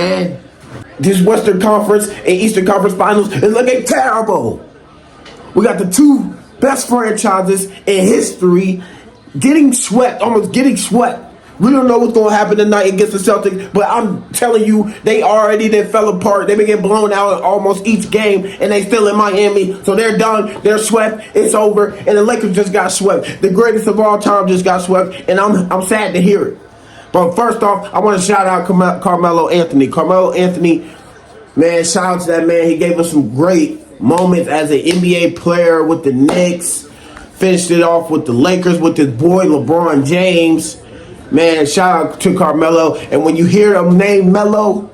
And this Western Conference and Eastern Conference Finals is looking terrible. We got the two best franchises in history getting swept, almost getting swept. We don't know what's going to happen tonight against the Celtics, but I'm telling you, they already fell apart. They've been getting blown out almost each game, and they still in Miami. So they're done. They're swept. It's over. And the Lakers just got swept. The greatest of all time just got swept, and I'm sad to hear it. But first off, I want to shout out Carmelo Anthony. Carmelo Anthony, man, shout out to that man. He gave us some great moments as an NBA player with the Knicks. Finished it off with the Lakers with his boy LeBron James. Man, shout out to Carmelo. And when you hear the name Melo,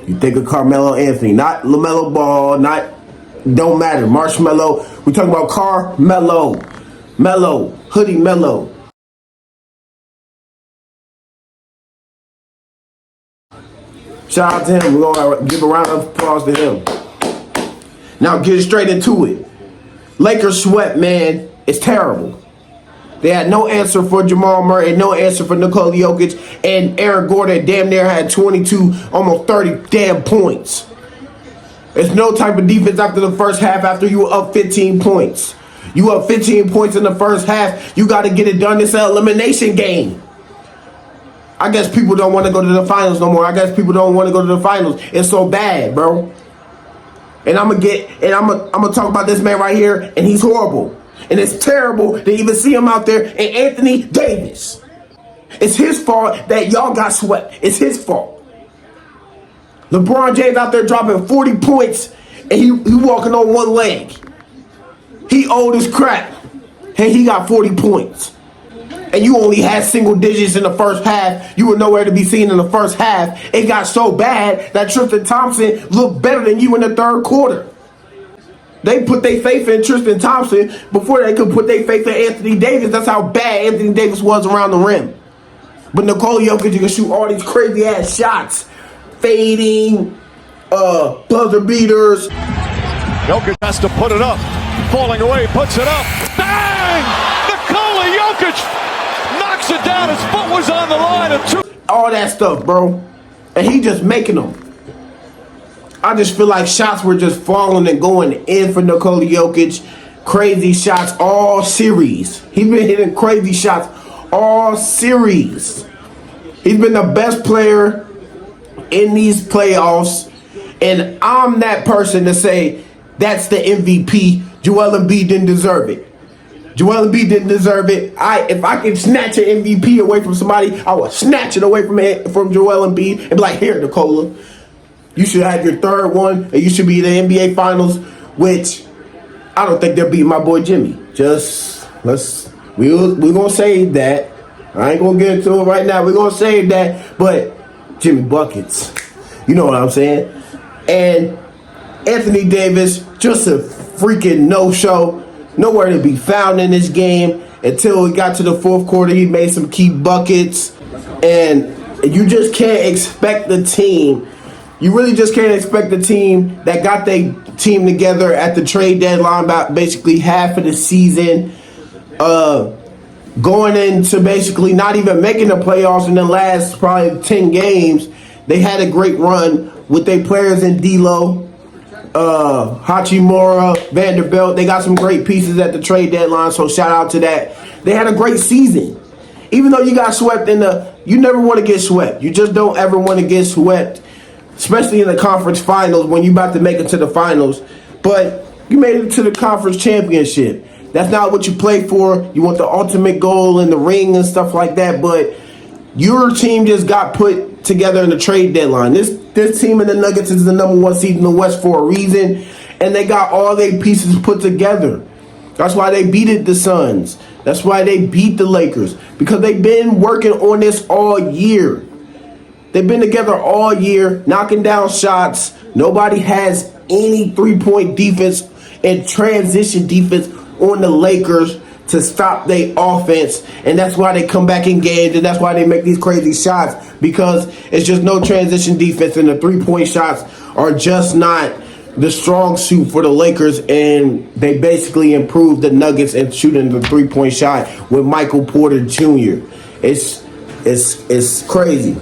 you think of Carmelo Anthony. Not LaMelo Ball, don't matter. Marshmallow. We're talking about Carmelo. Melo. Hoodie Melo. Shout out to him. We're going to give a round of applause to him. Now get straight into it. Lakers sweat, man. It's terrible. They had no answer for Jamal Murray and no answer for Nikola Jokic, and Aaron Gordon damn near had 22, almost 30 damn points. There's no type of defense after the first half after you were up 15 points. You up 15 points in the first half. You got to get it done. It's an elimination game. I guess people don't want to go to the finals no more. I guess people don't want to go to the finals. It's so bad, bro. And I'm gonna talk about this man right here, and he's horrible. And it's terrible to even see him out there. And Anthony Davis. It's his fault that y'all got swept. It's his fault. LeBron James out there dropping 40 points and he walking on one leg. He old as crap. And he got 40 points. And you only had single digits in the first half. You were nowhere to be seen in the first half. It got so bad that Tristan Thompson looked better than you in the third quarter. They put their faith in Tristan Thompson before they could put their faith in Anthony Davis. That's how bad Anthony Davis was around the rim. But Nikola Jokic can shoot all these crazy-ass shots. Fading, buzzer beaters. Jokic has to put it up. Falling away, puts it up. Bang! Nikola Jokic knocks it down. His foot was on the line of two. All that stuff, bro. And he just making them. I just feel like shots were just falling and going in for Nikola Jokic. Crazy shots all series. He's been hitting crazy shots all series. He's been the best player in these playoffs. And I'm that person to say that's the MVP. Joel Embiid didn't deserve it. Joel Embiid didn't deserve it. If I could snatch an MVP away from somebody, I would snatch it away from Joel Embiid and be like, here, Nikola. You should have your third one, and you should be in the NBA Finals, which I don't think they'll beat my boy Jimmy. We're going to save that. I ain't going to get into it right now. We're going to save that. But Jimmy Buckets, you know what I'm saying? And Anthony Davis, just a freaking no-show. Nowhere to be found in this game until we got to the fourth quarter. He made some key buckets. And you just can't expect the team. You really just can't expect the team that got their team together at the trade deadline about basically half of the season, going into basically not even making the playoffs in the last probably 10 games. They had a great run with their players in D'Lo, Hachimura, Vanderbilt. They got some great pieces at the trade deadline, so shout out to that. They had a great season. Even though you got swept you never want to get swept. You just don't ever want to get swept. Especially in the conference finals when you're about to make it to the finals. But you made it to the conference championship. That's not what you play for. You want the ultimate goal in the ring and stuff like that. But your team just got put together in the trade deadline. This team in the Nuggets is the number one seed in the West for a reason. And they got all their pieces put together. That's why they beat the Suns. That's why they beat the Lakers. Because they've been working on this all year. They've been together all year, knocking down shots. Nobody has any three-point defense and transition defense on the Lakers to stop their offense. And that's why they come back in games, and that's why they make these crazy shots, because it's just no transition defense, and the three-point shots are just not the strong suit for the Lakers, and they basically improved the Nuggets in shooting the three-point shot with Michael Porter Jr. It's crazy.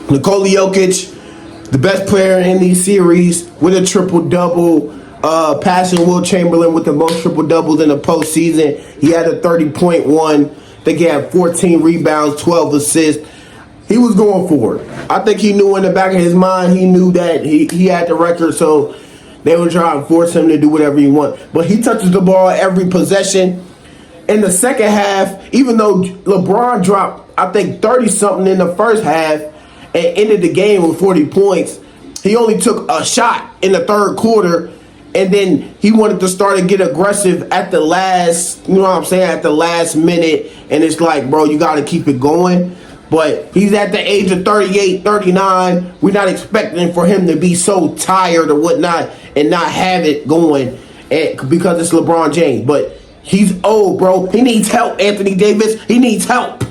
Nikola Jokic, the best player in these series with a triple-double, passing Will Chamberlain with the most triple-doubles in the postseason. He had a 30.1. I think he had 14 rebounds, 12 assists. He was going for it. I think he knew in the back of his mind, he knew that he had the record, so they were trying to force him to do whatever he want. But he touches the ball every possession. In the second half, even though LeBron dropped, I think, 30-something in the first half and ended the game with 40 points, he only took a shot in the third quarter, and then he wanted to start to get aggressive at the last, at the last minute, and it's like, bro, you got to keep it going. But he's at the age of 38, 39. We're not expecting for him to be so tired or whatnot and not have it going because it's LeBron James. But he's old, bro. He needs help, Anthony Davis. He needs help.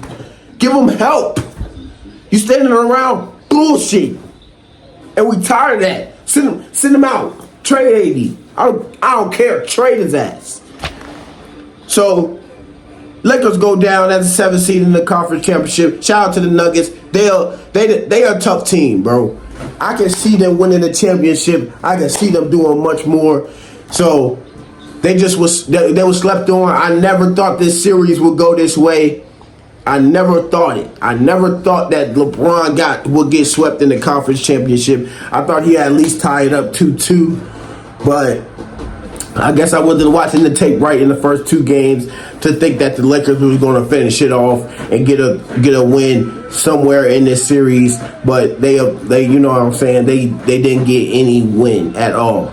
Give him help. You standing around bullshit. And we tired of that. Send him out. Trade AD. I don't care. Trade his ass. So Lakers go down as a 7th seed in the conference championship. Shout out to the Nuggets. They are a tough team, bro. I can see them winning the championship. I can see them doing much more. So they were slept on. I never thought this series would go this way. I never thought it. I never thought that LeBron would get swept in the conference championship. I thought he had at least tie it up 2-2, but I guess I wasn't watching the tape right in the first 2 games to think that the Lakers was going to finish it off and get a win somewhere in this series. But they you know what I'm saying, they didn't get any win at all.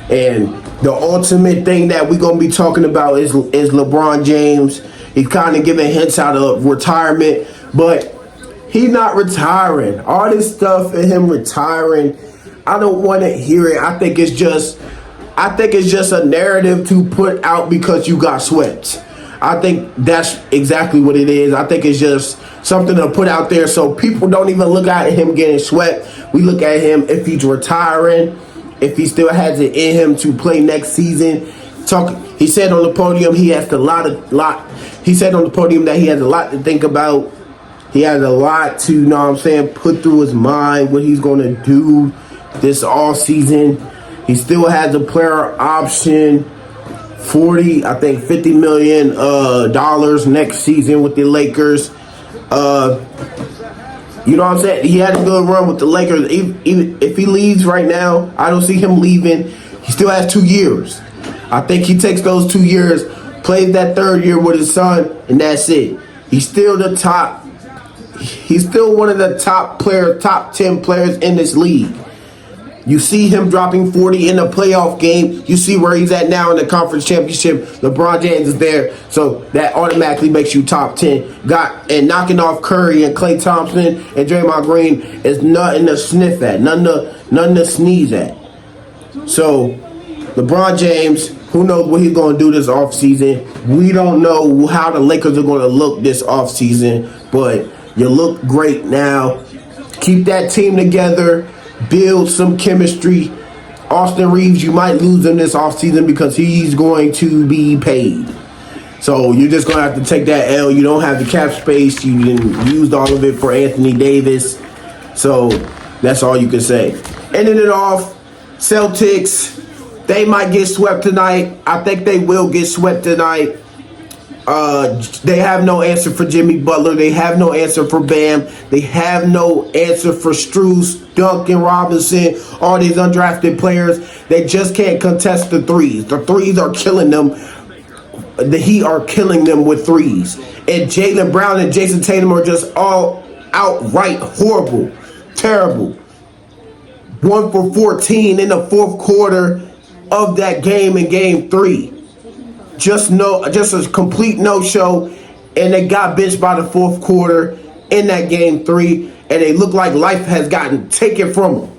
And the ultimate thing that we're going to be talking about is LeBron James. He's kind of giving hints out of retirement, but he's not retiring. All this stuff and him retiring, I don't want to hear it. I think it's just a narrative to put out because you got swept. I think that's exactly what it is. I think it's just something to put out there so people don't even look at him getting swept. We look at him if he's retiring, if he still has it in him to play next season. He said on the podium He said on the podium that he has a lot to think about. He has a lot to, put through his mind what he's going to do this offseason. He still has a player option, $50 million next season with the Lakers. You know what I'm saying? He had a good run with the Lakers. Even if he leaves right now, I don't see him leaving. He still has 2 years. I think he takes those 2 years, plays that 3rd year with his son, and that's it. He's still one of the top 10 players in this league. You see him dropping 40 in the playoff game. You see where he's at now in the conference championship. LeBron James is there, so that automatically makes you top 10. And knocking off Curry and Klay Thompson and Draymond Green is nothing to sniff at, nothing to sneeze at. So LeBron James, who knows what he's going to do this offseason. We don't know how the Lakers are going to look this offseason, but you look great now. Keep that team together. Build some chemistry. Austin Reeves, you might lose him this offseason because he's going to be paid. So you're just going to have to take that L. You don't have the cap space. You didn't use all of it for Anthony Davis. So that's all you can say. Ending it off, Celtics, they might get swept tonight. I think they will get swept tonight. They have no answer for Jimmy Butler. They have no answer for Bam. They have no answer for Strus, Duncan Robinson, all these undrafted players. They just can't contest the threes. The threes are killing them. The Heat are killing them with threes. And Jaylen Brown and Jason Tatum are just all outright horrible, terrible. 1 for 14 in the 4th quarter of that game in Game 3. Just a complete no-show, and they got benched by the 4th quarter in that Game 3, and they look like life has gotten taken from them.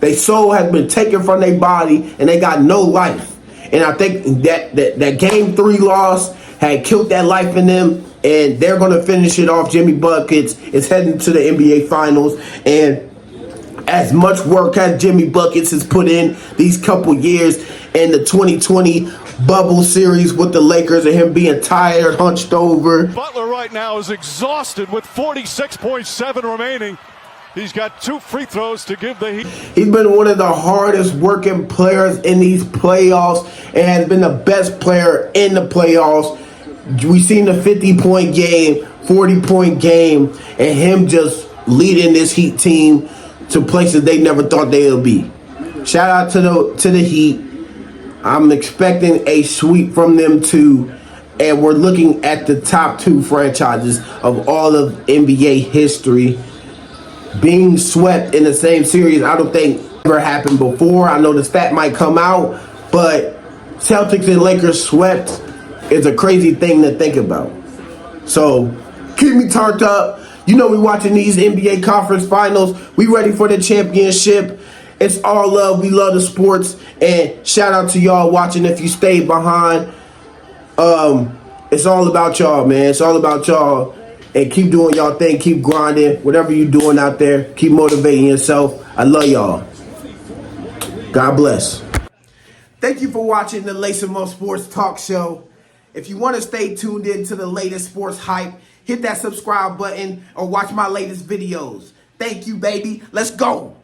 Their soul has been taken from their body, and they got no life. And I think that Game 3 loss had killed that life in them, and they're going to finish it off. Jimmy Buckets is heading to the NBA Finals, and as much work as Jimmy Buckets has put in these couple years in the 2020 bubble series with the Lakers and him being tired, hunched over. Butler right now is exhausted with 46.7 remaining. He's got 2 free throws to give the Heat. He's been one of the hardest working players in these playoffs and has been the best player in the playoffs. We've seen the 50-point game, 40-point game, and him just leading this Heat team to places they never thought they would be. Shout out to the Heat. I'm expecting a sweep from them too. And we're looking at the top 2 franchises of all of NBA history being swept in the same series. I don't think ever happened before. I know the stat might come out, but Celtics and Lakers swept is a crazy thing to think about. So keep me turned up. You know we watching these NBA conference finals. We ready for the championship. It's all love. We love the sports. And shout out to y'all watching if you stayed behind. It's all about y'all, man. It's all about y'all. And keep doing y'all thing. Keep grinding. Whatever you're doing out there, keep motivating yourself. I love y'all. God bless. Thank you for watching the Lace 'Em Up Sports Talk Show. If you want to stay tuned in to the latest sports hype, hit that subscribe button or watch my latest videos. Thank you, baby. Let's go.